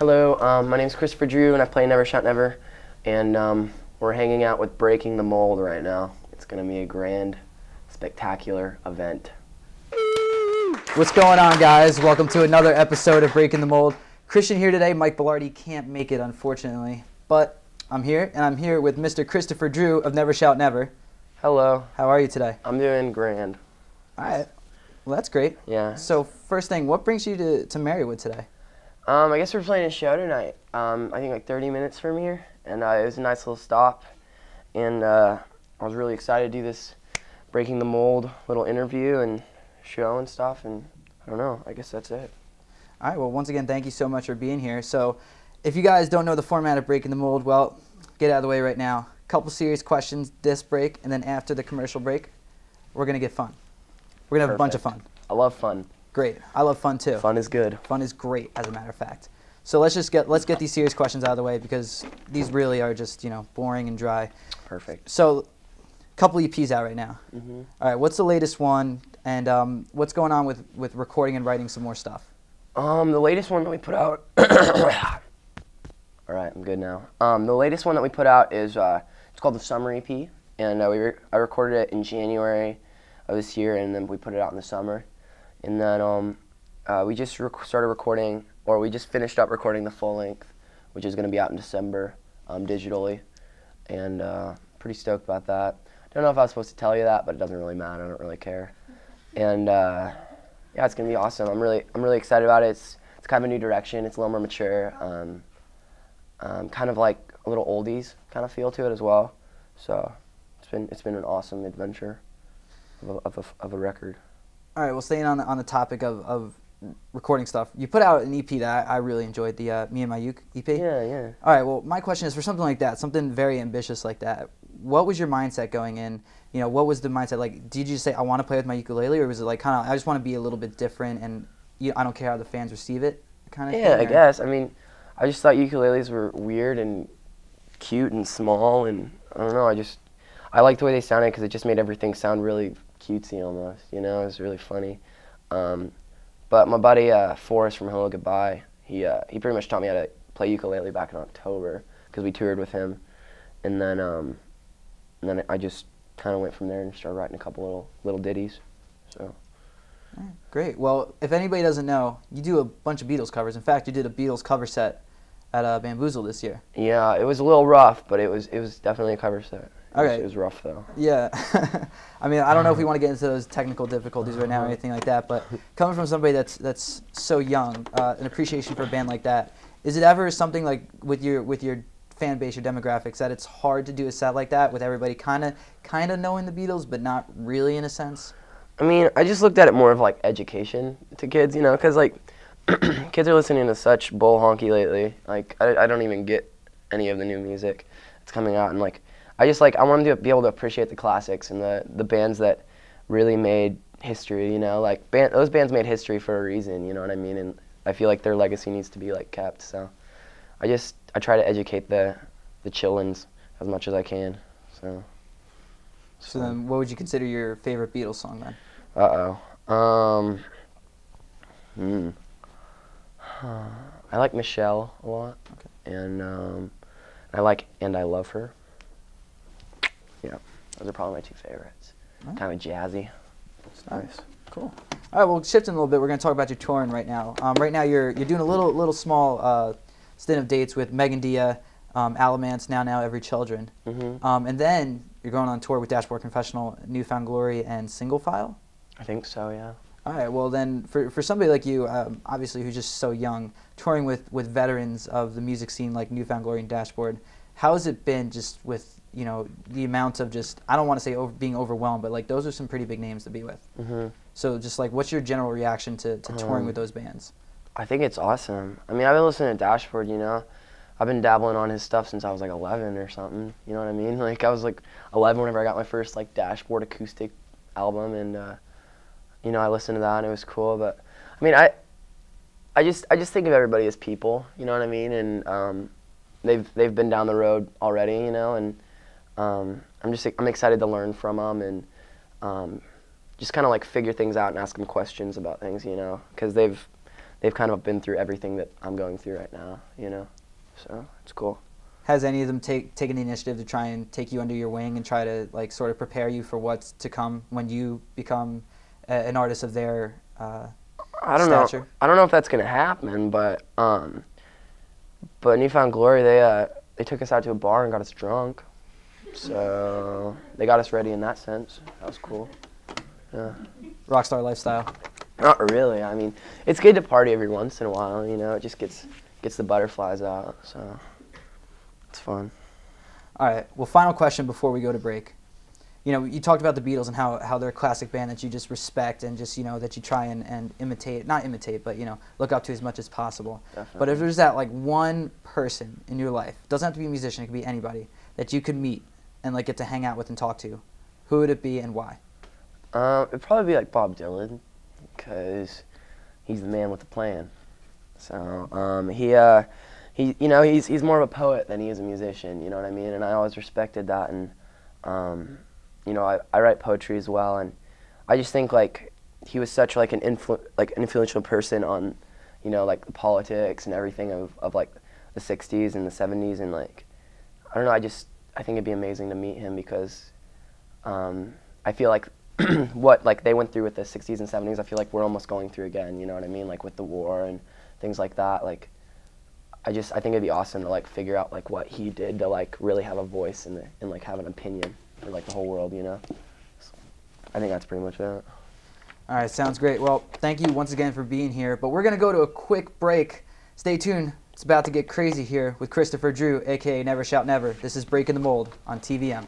Hello, my name's Christopher Drew, and I play NeverShoutNever, and we're hanging out with Breaking the Mold right now. It's going to be a grand, spectacular event. What's going on, guys? Welcome to another episode of Breaking the Mold. Christian here today. Mike Bellardi can't make it, unfortunately, but I'm here, and I'm here with Mr. Christopher Drew of NeverShoutNever. Hello. How are you today? I'm doing grand. All right. Well, that's great. Yeah. So first thing, what brings you to Marywood today? I guess we're playing a show tonight. I think like 30 minutes from here, and it was a nice little stop, and I was really excited to do this Breaking the Mold little interview and show and stuff, and I don't know, I guess that's it. All right, well, once again, thank you so much for being here. So if you guys don't know the format of Breaking the Mold, well, get out of the way right now. Couple serious questions this break, and then after the commercial break, we're going to get fun. We're going to have a bunch of fun. I love fun. Great. I love fun too. Fun is good. Fun is great, as a matter of fact. So let's get these serious questions out of the way, because these really are just, boring and dry. Perfect. So, couple EPs out right now. Mm-hmm. All right, what's the latest one, and what's going on with recording and writing some more stuff? The latest one that we put out. All right, I'm good now. The latest one that we put out is it's called the Summer EP, and I recorded it in January of this year, and then we put it out in the summer. And then we just started recording, or we just finished up recording the full length, which is going to be out in December digitally, and pretty stoked about that. Don't know if I was supposed to tell you that, but it doesn't really matter. I don't really care. And yeah, it's going to be awesome. I'm really excited about it. It's kind of a new direction. It's a little more mature, kind of like a little oldies kind of feel to it as well. So it's been an awesome adventure of a record. All right, well, staying on the topic of recording stuff, you put out an EP that I really enjoyed, the Me and My Uke EP. Yeah. All right, well, my question is, for something like that, something very ambitious like that, what was your mindset going in? What was the mindset like? Did you say, I want to play with my ukulele, or was it like kind of, I just want to be a little bit different, and I don't care how the fans receive it kind of thing? Yeah, I guess. I mean, I just thought ukuleles were weird and cute and small, and I don't know, I liked the way they sounded because it just made everything sound really cutesy almost, it was really funny. But my buddy Forrest from Hello Goodbye, he pretty much taught me how to play ukulele back in October because we toured with him, and then I just kind of went from there and started writing a couple little ditties. So. All right, great. Well, if anybody doesn't know, you do a bunch of Beatles covers. In fact, you did a Beatles cover set at Bamboozle this year. Yeah, it was a little rough, but it was definitely a cover set. Okay. It was rough though. Yeah. I mean, I don't know if we want to get into those technical difficulties right now or anything like that, but coming from somebody that's so young, an appreciation for a band like that, is it ever something like with your fan base, your demographics, that it's hard to do a set like that with everybody kind of knowing the Beatles, but not really in a sense? I mean, I just looked at it more of like education to kids, because like kids are listening to such bull honky lately. Like I don't even get any of the new music that's coming out, and like I want them to be able to appreciate the classics and the bands that really made history, like those bands made history for a reason, you know what I mean? And I feel like their legacy needs to be like kept. So I try to educate the chillins as much as I can. So then what would you consider your favorite Beatles song then? I like Michelle a lot. Okay. And I like And I Love Her. Yeah, those are probably my two favorites. Right. Kind of jazzy. It's nice. Cool. All right, well, shifting a little bit, we're going to talk about your touring right now. Right now, you're doing a little small stint of dates with Megan Dia, Alamance, Now Every Children, and then you're going on tour with Dashboard Confessional, Newfound Glory, and Single File. I think so, yeah. All right, well then, for somebody like you, obviously who's just so young, touring with veterans of the music scene like Newfound Glory and Dashboard, how has it been just with the amount of just, I don't want to say being overwhelmed, but like those are some pretty big names to be with. So just like, what's your general reaction to touring with those bands? I think it's awesome. I mean, I've been listening to Dashboard, I've been dabbling on his stuff since I was like 11 or something, you know what I mean? Like I was like 11 whenever I got my first like Dashboard acoustic album, and I listened to that and it was cool. But I mean, I just think of everybody as people, you know what I mean? And they've been down the road already, and I'm excited to learn from them and just kind of like figure things out and ask them questions about things, because they've they've kind of been through everything that I'm going through right now, you know. So it's cool. Has any of them taken the initiative to try and take you under your wing and try to like sort of prepare you for what's to come when you become an artist of their stature? I don't know if that's gonna happen, but New Found Glory, they took us out to a bar and got us drunk, so they got us ready in that sense. That was cool. Yeah. Rockstar lifestyle. Not really. I mean, it's good to party every once in a while. You know, it just gets the butterflies out. So it's fun. All right. Well, final question before we go to break. You know, you talked about the Beatles and how they're a classic band that you just respect and just, you know, that you try and imitate, not imitate, but, you know, look up to as much as possible. Definitely. But if there's that, like, one person in your life, it doesn't have to be a musician, it could be anybody, that you could meet and, like, get to hang out with and talk to, who would it be and why? It'd probably be, like, Bob Dylan, because he's the man with the plan. So, he you know, he's more of a poet than he is a musician, you know what I mean? And I always respected that, and, you know, I write poetry as well, and I just think, like, he was such, like, an influential person on, you know, like, the politics and everything of like, the 60s and the 70s, and, like, I don't know, I think it'd be amazing to meet him, because I feel like what, like, they went through with the 60s and 70s, I feel like we're almost going through again, you know what I mean? Like, with the war and things like that, like, I think it'd be awesome to, like, figure out, like, what he did to, like, really have a voice and like, have an opinion for, like, the whole world, you know? So I think that's pretty much it. All right, sounds great. Well, thank you once again for being here, but we're going to go to a quick break. Stay tuned. It's about to get crazy here with Christopher Drew, a.k.a. Never Shout Never. This is Breaking the Mold on TVM.